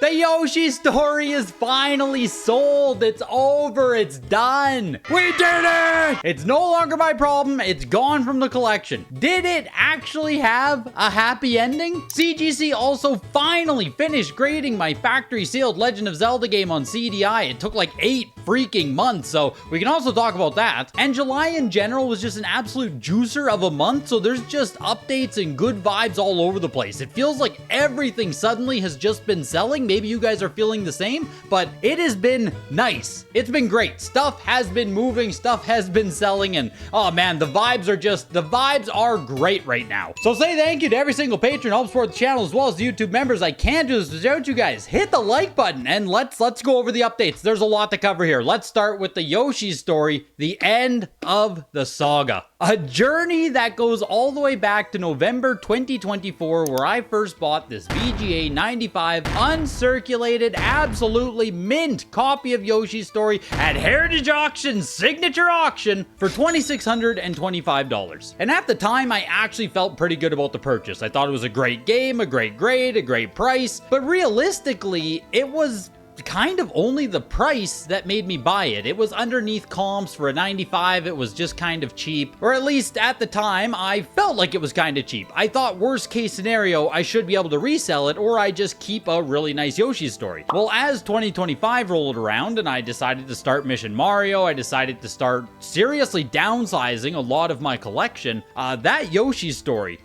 The Yoshi story is finally sold. It's over. It's done. We did it! It's no longer my problem. It's gone from the collection. Did it actually have a happy ending? CGC also finally finished grading my factory sealed Legend of Zelda game on CDI. It took like 8 freaking months, so we can also talk about that. And July in general was just an absolute juicer of a month, so there's just updates and good vibes all over the place. It feels like everything suddenly has just been selling. Maybe you guys are feeling the same, but it has been nice. It's been great. Stuff has been moving, stuff has been selling, and oh man, the vibes are great right now. So say thank you to every single patron who helps support the channel, as well as the YouTube members. I can't do this without you guys. Hit the like button and let's go over the updates. There's a lot to cover here. Let's start with the Yoshi story, the end of the saga. A journey that goes all the way back to November 2024, where I first bought this VGA 95 uncirculated, absolutely mint copy of Yoshi's Story at Heritage Auction's signature auction for $2,625. And at the time, I actually felt pretty good about the purchase. I thought it was a great game, a great grade, a great price, but realistically, it was kind of only the price that made me buy it. It was underneath comps for a 95. It was just kind of cheap, or at least at the time I felt like it was kind of cheap. I thought worst case scenario I should be able to resell it, or I just keep a really nice Yoshi story. Well, as 2025 rolled around and I decided to start Mission Mario, I decided to start seriously downsizing a lot of my collection, that Yoshi story,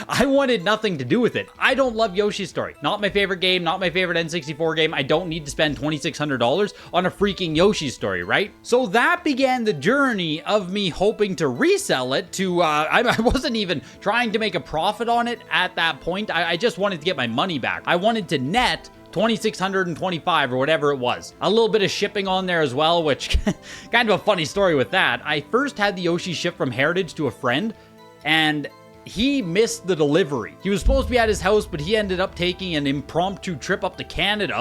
I wanted nothing to do with it. I don't love Yoshi's Story. Not my favorite game, not my favorite N64 game. I don't need to spend $2,600 on a freaking Yoshi story, right? So that began the journey of me hoping to resell it to, I wasn't even trying to make a profit on it at that point. I just wanted to get my money back. I wanted to net $2,625 or whatever it was. A little bit of shipping on there as well, which kind of a funny story with that. I first had the Yoshi shipped from Heritage to a friend, and he missed the delivery. He was supposed to be at his house, but he ended up taking an impromptu trip up to Canada,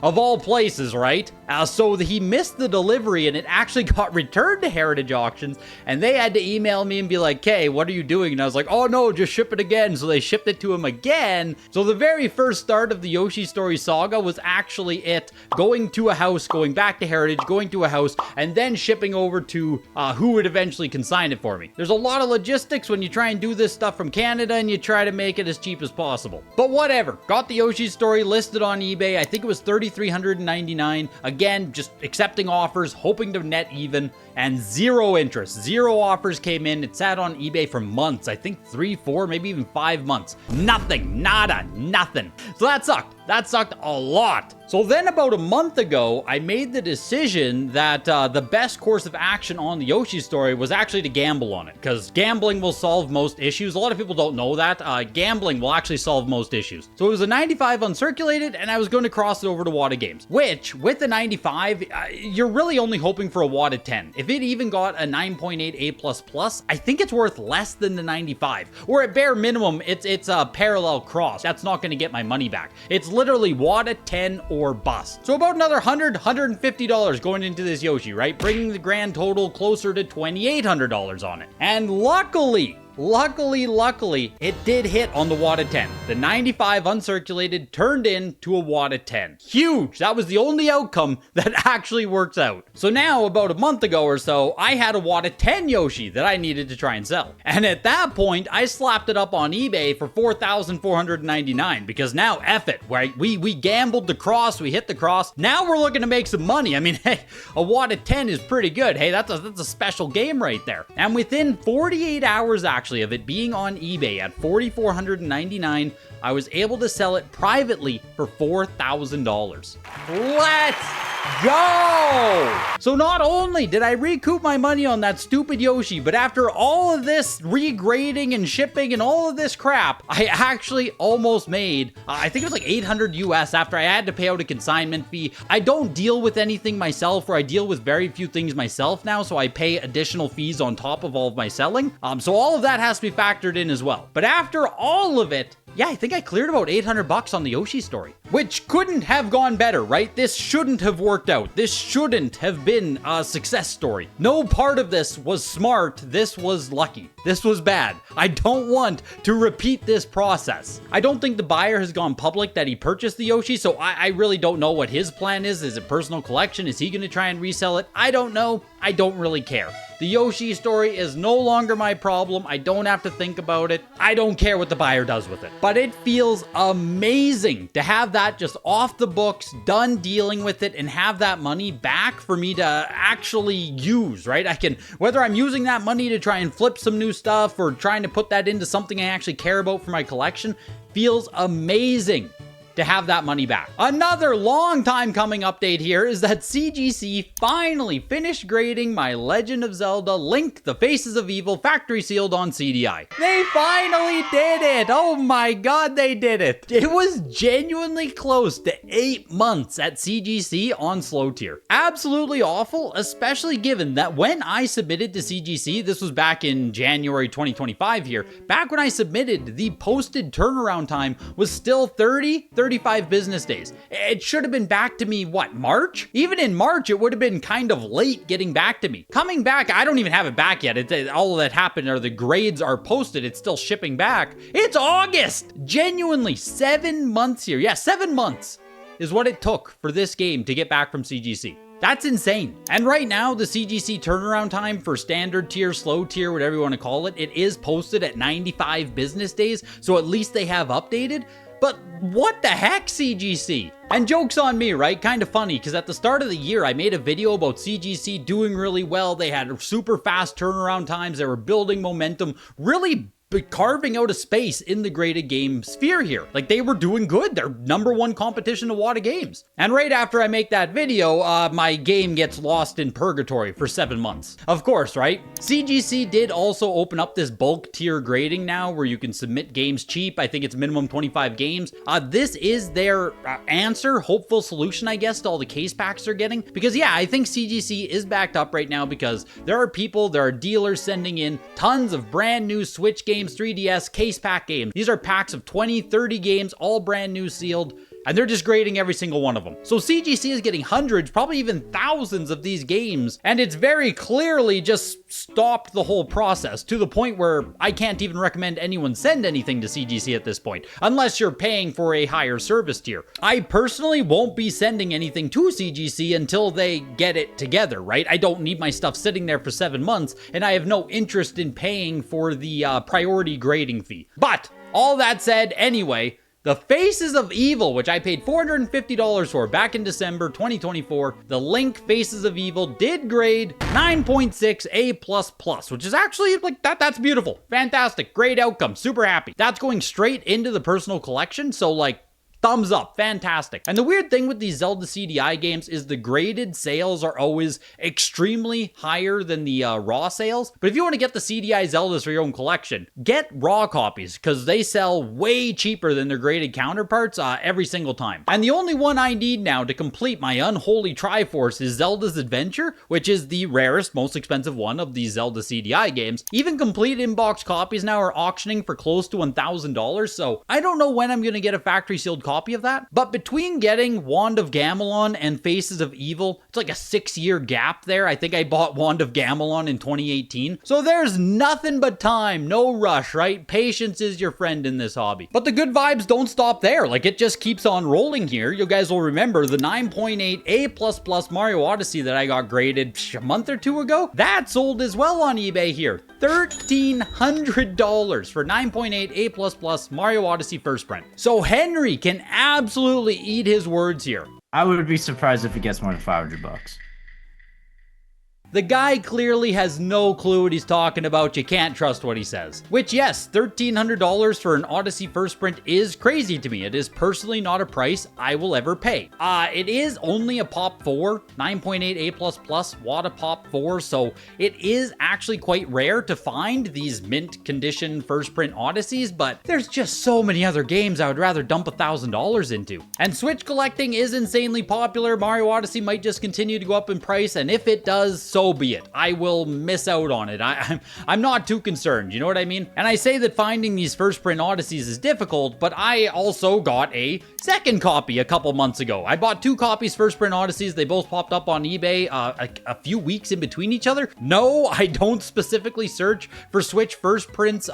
of all places, right? So he missed the delivery, and it actually got returned to Heritage Auctions, and they had to email me and be like, "Hey, what are you doing?" And I was like, "Oh no, just ship it again." So they shipped it to him again. So the very first start of the Yoshi Story saga was actually it going to a house, going back to Heritage, going to a house, and then shipping over to who would eventually consign it for me. There's a lot of logistics when you try and do this stuff from Canada and you try to make it as cheap as possible. But whatever. Got the Yoshi Story listed on eBay. I think it was $3,399. Again, just accepting offers, hoping to net even, and zero interest. Zero offers came in. It sat on eBay for months. I think 3, 4, maybe even 5 months. Nothing. Nada. Nothing. So that sucked. That sucked a lot. So then about a month ago, I made the decision that the best course of action on the Yoshi Story was actually to gamble on it, because gambling will solve most issues. A lot of people don't know that. Gambling will actually solve most issues. So it was a 95 uncirculated, and I was going to cross it over to WATA games, which with the 95, you're really only hoping for a WATA 10. If it even got a 9.8 A++, I think it's worth less than the 95. Or at bare minimum, it's a parallel cross. That's not going to get my money back. It's literally WATA 10 or bust. So about another $150 going into this Yoshi, right? Bringing the grand total closer to $2,800 on it. And luckily, it did hit on the WATA 10. The 95 uncirculated turned into a WATA 10. Huge! That was the only outcome that actually works out. So now, about a month ago or so, I had a WATA 10 Yoshi that I needed to try and sell. And at that point, I slapped it up on eBay for $4,499, because now, F it, right? We gambled the cross, we hit the cross. Now we're looking to make some money. I mean, hey, a WATA 10 is pretty good. Hey, that's a special game right there. And within 48 hours, actually, of it being on eBay at $4,499, I was able to sell it privately for $4,000. Let's go! So not only did I recoup my money on that stupid Yoshi, but after all of this regrading and shipping and all of this crap, I actually almost made, I think it was like 800 US after I had to pay out a consignment fee. I don't deal with anything myself, or I deal with very few things myself now, so I pay additional fees on top of all of my selling. So all of that has to be factored in as well. But after all of it, Yeah, I think I cleared about 800 bucks on the Yoshi story, which couldn't have gone better, right? This shouldn't have worked out. This shouldn't have been a success story. No part of this was smart. This was lucky. This was bad. I don't want to repeat this process. I don't think the buyer has gone public that he purchased the Yoshi, so I really don't know what his plan is. Is it personal collection? Is he going to try and resell it? I don't know. I don't really care. The Yoshi story is no longer my problem. I don't have to think about it. I don't care what the buyer does with it. But it feels amazing to have that just off the books, done dealing with it, and have that money back for me to actually use, right? I can, whether I'm using that money to try and flip some new stuff or trying to put that into something I actually care about for my collection, feels amazing to have that money back. Another long time coming update here is that CGC finally finished grading my Legend of Zelda Link: The Faces of Evil factory sealed on CDI. They finally did it! Oh my god, they did it! It was genuinely close to 8 months at CGC on slow tier. Absolutely awful, especially given that when I submitted to CGC, this was back in January 2025 here, back when I submitted, the posted turnaround time was still 35 business days. It should have been back to me, what, March? Even in March, it would have been kind of late getting back to me. Coming back, I don't even have it back yet. All that happened are the grades are posted. It's still shipping back. It's August! Genuinely, 7 months here. Yeah, 7 months is what it took for this game to get back from CGC. That's insane. And right now, the CGC turnaround time for standard tier, slow tier, whatever you want to call it, it is posted at 95 business days, so at least they have updated. But what the heck, CGC? And joke's on me, right? Kind of funny, because at the start of the year, I made a video about CGC doing really well. They had super fast turnaround times. They were building momentum, really carving out a space in the graded game sphere here. Like, they were doing good. They're #1 competition to WATA games. And right after I make that video, my game gets lost in purgatory for 7 months. Of course, right? CGC did also open up this bulk tier grading now where you can submit games cheap. I think it's minimum 25 games. This is their answer, hopeful solution, I guess, to all the case packs they're getting. Because yeah, I think CGC is backed up right now because there are dealers sending in tons of brand new Switch games, 3DS, case pack games. These are packs of 20, 30 games, all brand new sealed, and they're just grading every single one of them. So CGC is getting hundreds, probably even thousands of these games, and it's very clearly just stopped the whole process to the point where I can't even recommend anyone send anything to CGC at this point, unless you're paying for a higher service tier. I personally won't be sending anything to CGC until they get it together, right? I don't need my stuff sitting there for 7 months, and I have no interest in paying for the priority grading fee. But all that said, anyway, the Faces of Evil, which I paid $450 for back in December 2024, the Link Faces of Evil did grade 9.6 A++, which is actually like that's beautiful. Fantastic. Great outcome. Super happy. That's going straight into the personal collection. So like, thumbs up, fantastic. And the weird thing with these Zelda CDI games is the graded sales are always extremely higher than the raw sales. But if you want to get the CDI Zeldas for your own collection, get raw copies because they sell way cheaper than their graded counterparts every single time. And the only one I need now to complete my unholy Triforce is Zelda's Adventure, which is the rarest, most expensive one of these Zelda CDI games. Even complete in-box copies now are auctioning for close to $1,000, so I don't know when I'm going to get a factory sealed copy of that, but between getting Wand of Gamelon and Faces of Evil, it's like a 6-year gap there. I think I bought Wand of Gamelon in 2018, so there's nothing but time, no rush, right? Patience is your friend in this hobby. But the good vibes don't stop there, like it just keeps on rolling here. You guys will remember the 9.8 A++ Mario Odyssey that I got graded a month or two ago. That sold as well on eBay here. $1,300 for 9.8 A++ Mario Odyssey first print. So Henry can absolutely eat his words here. I would be surprised if he gets more than 500 bucks. The guy clearly has no clue what he's talking about. You can't trust what he says. Which, yes, $1,300 for an Odyssey first print is crazy to me. It is personally not a price I will ever pay. It is only a Pop 4, 9.8 A++ WATA Pop 4, so it is actually quite rare to find these mint condition first print Odysseys, but there's just so many other games I would rather dump $1,000 into. And Switch collecting is insanely popular. Mario Odyssey might just continue to go up in price, and if it does, so so be it. I will miss out on it. I'm not too concerned, you know what I mean? And I say that finding these first print Odysseys is difficult, but I also got a second copy a couple months ago. I bought 2 copies first print Odysseys. They both popped up on eBay a few weeks in between each other. No, I don't specifically search for Switch first prints.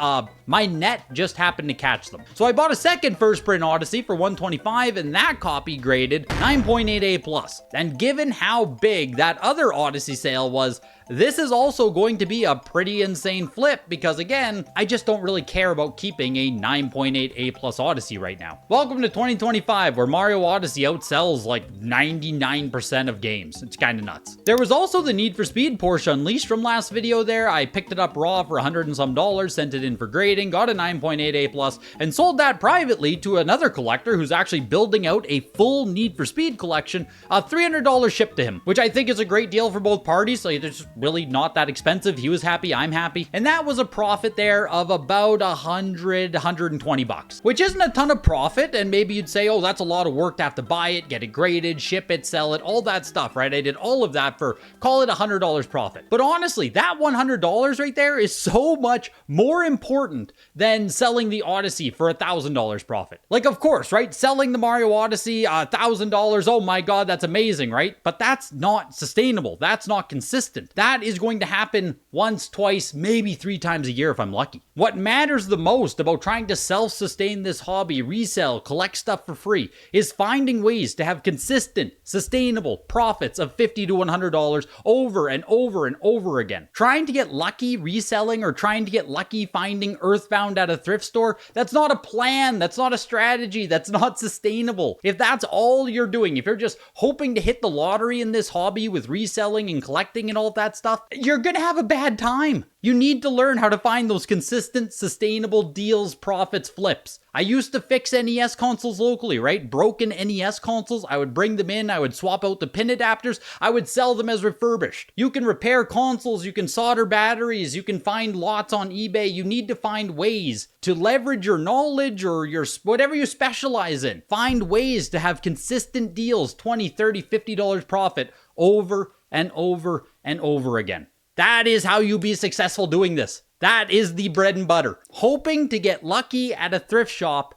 My net just happened to catch them. So I bought a second first print Odyssey for $125, and that copy graded 9.8A+. And given how big that other Odyssey sale was, this is also going to be a pretty insane flip because, again, I just don't really care about keeping a 9.8A+ Odyssey right now. Welcome to 2025, where Mario Odyssey outsells like 99% of games. It's kind of nuts. There was also the Need for Speed Porsche Unleashed from last video there. I picked it up raw for $100 and some, sent it in for grading, got a 9.8A+, and sold that privately to another collector who's actually building out a full Need for Speed collection, $300 shipped to him, which I think is a great deal for both parties. So there's really not that expensive. He was happy, I'm happy. And that was a profit there of about $120, which isn't a ton of profit. And maybe you'd say, oh, that's a lot of work to have to buy it, get it graded, ship it, sell it, all that stuff, right? I did all of that for, call it $100 profit. But honestly, that $100 right there is so much more important than selling the Odyssey for $1,000 profit. Like, of course, right? Selling the Mario Odyssey, $1,000, oh my God, that's amazing, right? But that's not sustainable. That's not consistent. That is going to happen once, twice, maybe 3 times a year if I'm lucky. What matters the most about trying to self-sustain this hobby, resell, collect stuff for free, is finding ways to have consistent, sustainable profits of $50 to $100 over and over and over again. Trying to get lucky reselling or trying to get lucky finding Earthbound at a thrift store, that's not a plan, that's not a strategy, that's not sustainable. If that's all you're doing, if you're just hoping to hit the lottery in this hobby with reselling and collecting and all that stuff, you're gonna have a bad time. You need to learn how to find those consistent, sustainable deals, profits, flips. I used to fix NES consoles locally, right? Broken NES consoles, I would bring them in, I would swap out the pin adapters, I would sell them as refurbished. You can repair consoles, you can solder batteries, you can find lots on eBay. You need to find ways to leverage your knowledge or your whatever you specialize in. Find ways to have consistent deals, $20, $30, $50 profit over and over and over again. That is how you be successful doing this. That is the bread and butter. Hoping to get lucky at a thrift shop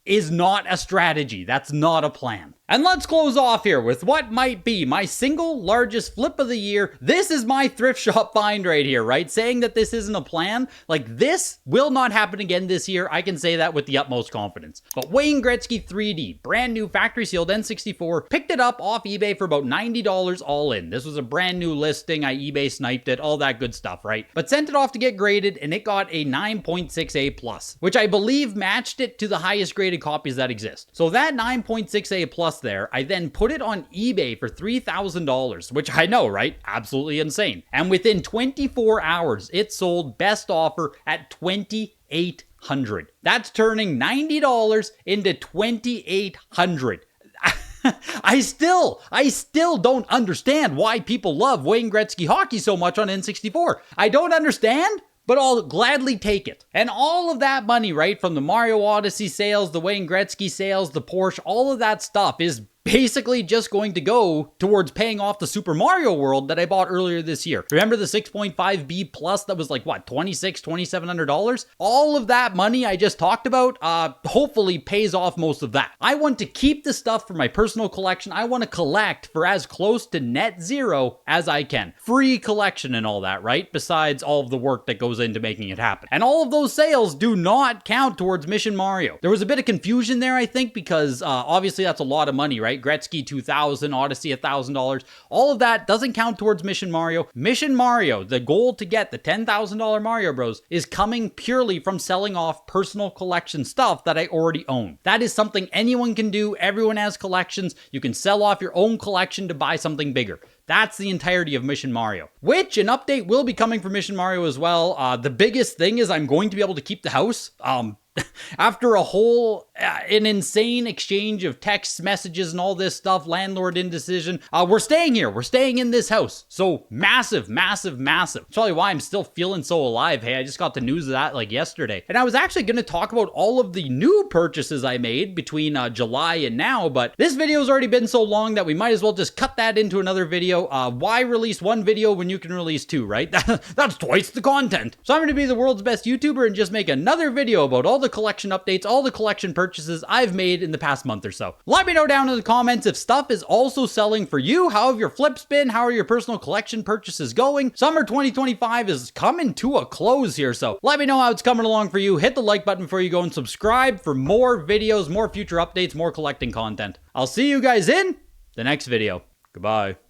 is not a strategy. That's not a plan. And let's close off here with what might be my single largest flip of the year. This is my thrift shop find right here, right? Saying that this isn't a plan, like this will not happen again this year. I can say that with the utmost confidence. But Wayne Gretzky 3D, brand new factory sealed N64, picked it up off eBay for about $90 all in. This was a brand new listing. I eBay sniped it, all that good stuff, right? But sent it off to get graded and it got a 9.6A+, which I believe matched it to the highest graded copies that exist. So that 9.6A+ there, I then put it on eBay for $3,000, which I know, right? Absolutely insane. And within 24 hours, it sold best offer at $2,800. That's turning $90 into $2,800. I still don't understand why people love Wayne Gretzky hockey so much on N64. I don't understand, but I'll gladly take it. And all of that money, right, from the Mario Odyssey sales, the Wayne Gretzky sales, the Porsche, all of that stuff is basically just going to go towards paying off the Super Mario World that I bought earlier this year. Remember the 6.5B Plus that was like, what, $2,600, $2,700? All of that money I just talked about, hopefully pays off most of that. I want to keep the stuff for my personal collection. I want to collect for as close to net zero as I can. Free collection and all that, right? Besides all of the work that goes into making it happen. And all of those sales do not count towards Mission Mario. There was a bit of confusion there, I think, because obviously that's a lot of money, right? Gretzky $2,000, Odyssey $1,000. All of that doesn't count towards Mission Mario. Mission Mario, the goal to get the $10,000 Mario Bros, is coming purely from selling off personal collection stuff that I already own. That is something anyone can do. Everyone has collections. You can sell off your own collection to buy something bigger. That's the entirety of Mission Mario, which an update will be coming for Mission Mario as well. The biggest thing is I'm going to be able to keep the house. After a whole, an insane exchange of text messages and all this stuff, landlord indecision, we're staying here. We're staying in this house. So massive, massive, massive. That's probably why I'm still feeling so alive. Hey, I just got the news of that like yesterday. And I was actually going to talk about all of the new purchases I made between July and now, but this video's already been so long that we might as well just cut that into another video. Why release one video when you can release two, right? That's twice the content. So I'm going to be the world's best YouTuber and just make another video about all the collection updates, all the collection purchases I've made in the past month or so. Let me know down in the comments if stuff is also selling for you. How have your flips been? How are your personal collection purchases going? Summer 2025 is coming to a close here, so let me know how it's coming along for you. Hit the like button before you go and subscribe for more videos, more future updates, more collecting content. I'll see you guys in the next video. Goodbye.